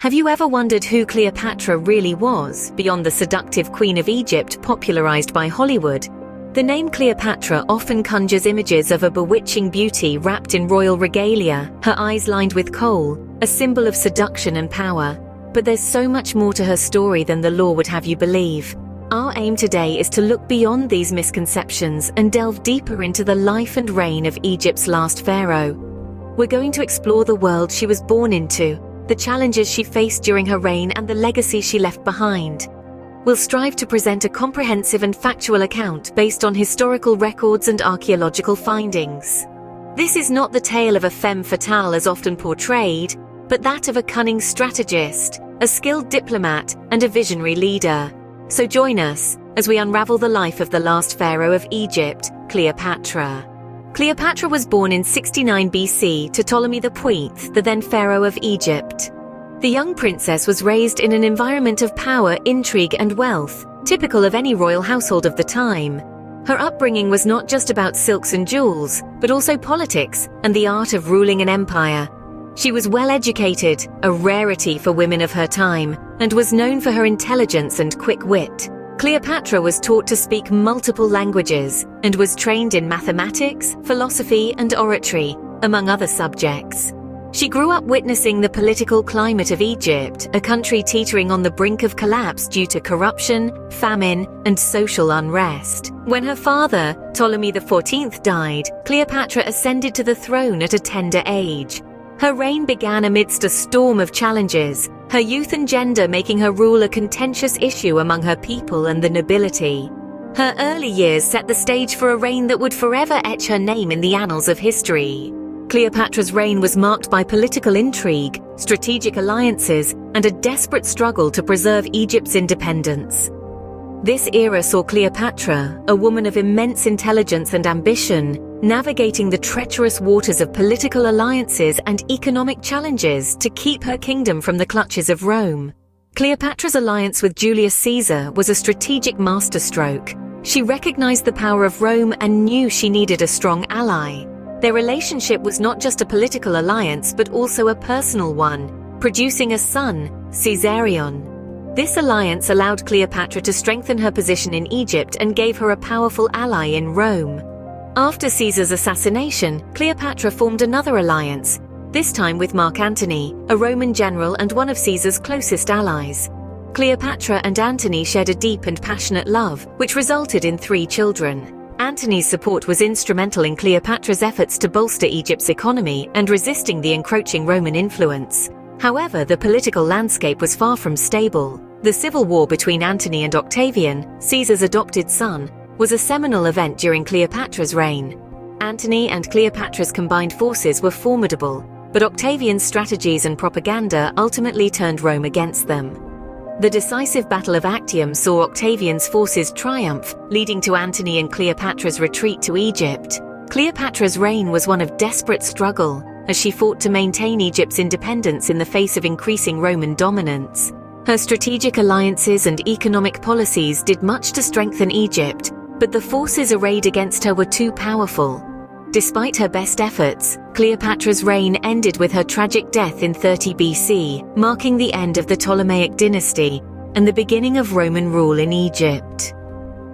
Have you ever wondered who Cleopatra really was, beyond the seductive Queen of Egypt popularized by Hollywood? The name Cleopatra often conjures images of a bewitching beauty wrapped in royal regalia, her eyes lined with kohl, a symbol of seduction and power. But there's so much more to her story than the law would have you believe. Our aim today is to look beyond these misconceptions and delve deeper into the life and reign of Egypt's last pharaoh. We're going to explore the world she was born into, the challenges she faced during her reign, and the legacy she left behind. We'll strive to present a comprehensive and factual account based on historical records and archaeological findings. This is not the tale of a femme fatale as often portrayed, but that of a cunning strategist, a skilled diplomat, and a visionary leader. So join us as we unravel the life of the last pharaoh of Egypt, Cleopatra. Cleopatra was born in 69 BC to Ptolemy V, the then pharaoh of Egypt. The young princess was raised in an environment of power, intrigue, and wealth, typical of any royal household of the time. Her upbringing was not just about silks and jewels, but also politics and the art of ruling an empire. She was well educated, a rarity for women of her time, and was known for her intelligence and quick wit. Cleopatra was taught to speak multiple languages and was trained in mathematics, philosophy, and oratory, among other subjects. She grew up witnessing the political climate of Egypt, a country teetering on the brink of collapse due to corruption, famine, and social unrest. When her father, Ptolemy XIV, died, Cleopatra ascended to the throne at a tender age. Her reign began amidst a storm of challenges, her youth and gender making her rule a contentious issue among her people and the nobility. Her early years set the stage for a reign that would forever etch her name in the annals of history. Cleopatra's reign was marked by political intrigue, strategic alliances, and a desperate struggle to preserve Egypt's independence. This era saw Cleopatra, a woman of immense intelligence and ambition, navigating the treacherous waters of political alliances and economic challenges to keep her kingdom from the clutches of Rome. Cleopatra's alliance with Julius Caesar was a strategic masterstroke. She recognized the power of Rome and knew she needed a strong ally. Their relationship was not just a political alliance but also a personal one, producing a son, Caesarion. This alliance allowed Cleopatra to strengthen her position in Egypt and gave her a powerful ally in Rome. After Caesar's assassination, Cleopatra formed another alliance, this time with Mark Antony, a Roman general and one of Caesar's closest allies. Cleopatra and Antony shared a deep and passionate love, which resulted in 3 children. Antony's support was instrumental in Cleopatra's efforts to bolster Egypt's economy and resisting the encroaching Roman influence. However, the political landscape was far from stable. The civil war between Antony and Octavian, Caesar's adopted son, was a seminal event during Cleopatra's reign. Antony and Cleopatra's combined forces were formidable, but Octavian's strategies and propaganda ultimately turned Rome against them. The decisive Battle of Actium saw Octavian's forces triumph, leading to Antony and Cleopatra's retreat to Egypt. Cleopatra's reign was one of desperate struggle, as she fought to maintain Egypt's independence in the face of increasing Roman dominance. Her strategic alliances and economic policies did much to strengthen Egypt, but the forces arrayed against her were too powerful. Despite her best efforts, Cleopatra's reign ended with her tragic death in 30 BC, marking the end of the Ptolemaic dynasty and the beginning of Roman rule in Egypt.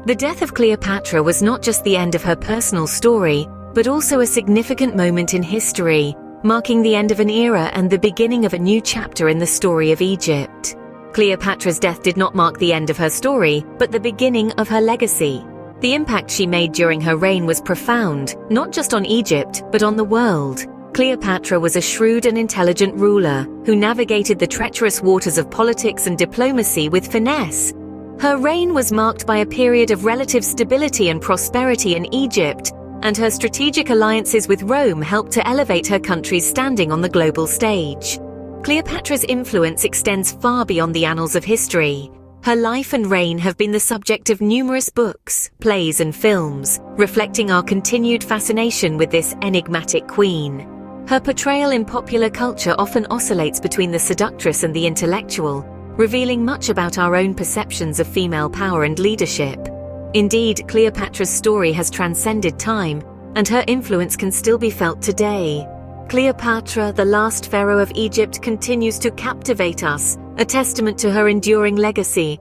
The death of Cleopatra was not just the end of her personal story, but also a significant moment in history, marking the end of an era and the beginning of a new chapter in the story of Egypt. Cleopatra's death did not mark the end of her story, but the beginning of her legacy. The impact she made during her reign was profound, not just on Egypt, but on the world. Cleopatra was a shrewd and intelligent ruler who navigated the treacherous waters of politics and diplomacy with finesse. Her reign was marked by a period of relative stability and prosperity in Egypt, and her strategic alliances with Rome helped to elevate her country's standing on the global stage. Cleopatra's influence extends far beyond the annals of history. Her life and reign have been the subject of numerous books, plays, and films, reflecting our continued fascination with this enigmatic queen. Her portrayal in popular culture often oscillates between the seductress and the intellectual, revealing much about our own perceptions of female power and leadership. Indeed, Cleopatra's story has transcended time, and her influence can still be felt today. Cleopatra, the last pharaoh of Egypt, continues to captivate us, a testament to her enduring legacy.